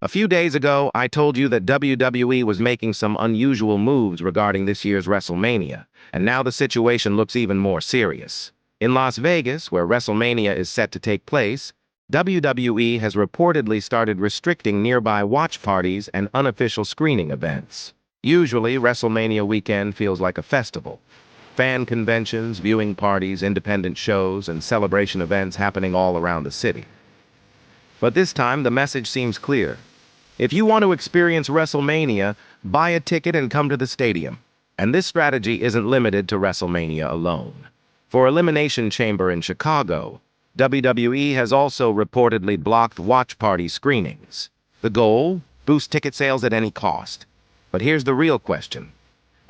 A few days ago, I told you that WWE was making some unusual moves regarding this year's WrestleMania, and now the situation looks even more serious. In Las Vegas, where WrestleMania is set to take place, WWE has reportedly started restricting nearby watch parties and unofficial screening events. Usually, WrestleMania weekend feels like a festival. Fan conventions, viewing parties, independent shows, and celebration events happening all around the city. But this time, the message seems clear. If you want to experience WrestleMania, buy a ticket and come to the stadium. And this strategy isn't limited to WrestleMania alone. For Elimination Chamber in Chicago, WWE has also reportedly blocked watch party screenings. The goal? Boost ticket sales at any cost. But here's the real question.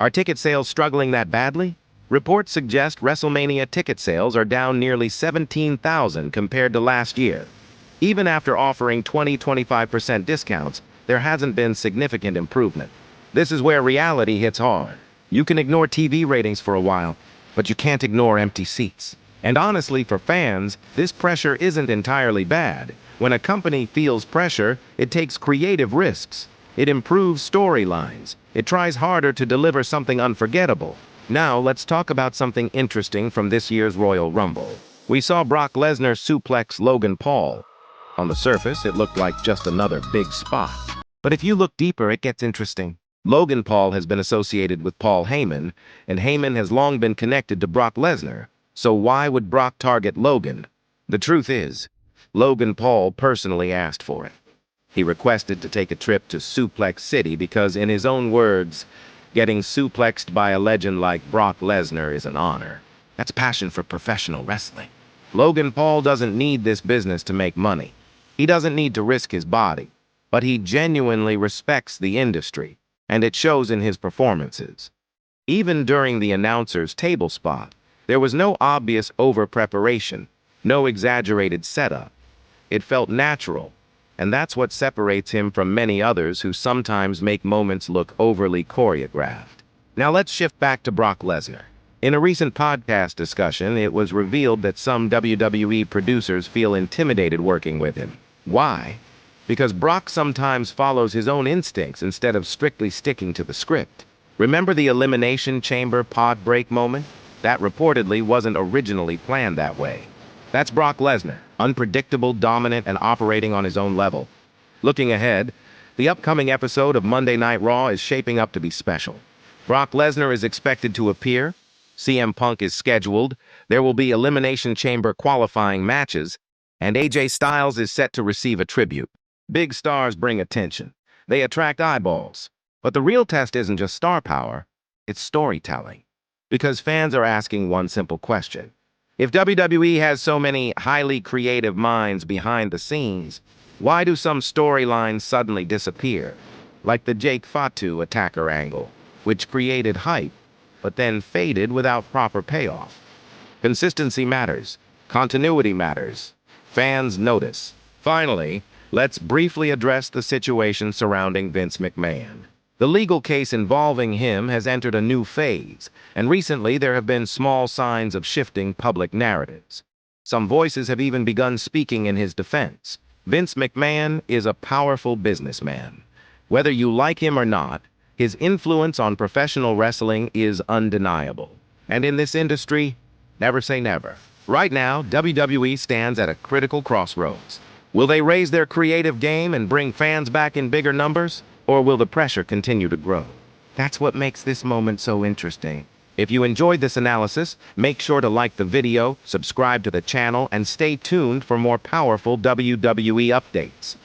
Are ticket sales struggling that badly? Reports suggest WrestleMania ticket sales are down nearly 17,000 compared to last year. Even after offering 20-25% discounts, there hasn't been significant improvement. This is where reality hits hard. You can ignore TV ratings for a while, but you can't ignore empty seats. And honestly, for fans, this pressure isn't entirely bad. When a company feels pressure, it takes creative risks. It improves storylines. It tries harder to deliver something unforgettable. Now, let's talk about something interesting from this year's Royal Rumble. We saw Brock Lesnar suplex Logan Paul. On the surface, it looked like just another big spot. But if you look deeper, it gets interesting. Logan Paul has been associated with Paul Heyman, and Heyman has long been connected to Brock Lesnar. So why would Brock target Logan? The truth is, Logan Paul personally asked for it. He requested to take a trip to Suplex City because, in his own words, getting suplexed by a legend like Brock Lesnar is an honor. That's passion for professional wrestling. Logan Paul doesn't need this business to make money. He doesn't need to risk his body, but he genuinely respects the industry, and it shows in his performances. Even during the announcer's table spot, there was no obvious over-preparation, no exaggerated setup. It felt natural, and that's what separates him from many others who sometimes make moments look overly choreographed. Now let's shift back to Brock Lesnar. In a recent podcast discussion, it was revealed that some WWE producers feel intimidated working with him. Why? Because Brock sometimes follows his own instincts instead of strictly sticking to the script. Remember the Elimination Chamber pod break moment? That reportedly wasn't originally planned that way. That's Brock Lesnar, unpredictable, dominant, and operating on his own level. Looking ahead, the upcoming episode of Monday Night Raw is shaping up to be special. Brock Lesnar is expected to appear. CM Punk is scheduled, there will be Elimination Chamber qualifying matches, and AJ Styles is set to receive a tribute. Big stars bring attention. They attract eyeballs. But the real test isn't just star power, it's storytelling. Because fans are asking one simple question. If WWE has so many highly creative minds behind the scenes, why do some storylines suddenly disappear? Like the Jake Fatu attacker angle, which created hype, but then faded without proper payoff. Consistency matters. Continuity matters. Fans notice. Finally, let's briefly address the situation surrounding Vince McMahon. The legal case involving him has entered a new phase, and recently there have been small signs of shifting public narratives. Some voices have even begun speaking in his defense. Vince McMahon is a powerful businessman. Whether you like him or not, his influence on professional wrestling is undeniable. And in this industry, never say never. Right now, WWE stands at a critical crossroads. Will they raise their creative game and bring fans back in bigger numbers? Or will the pressure continue to grow? That's what makes this moment so interesting. If you enjoyed this analysis, make sure to like the video, subscribe to the channel, and stay tuned for more powerful WWE updates.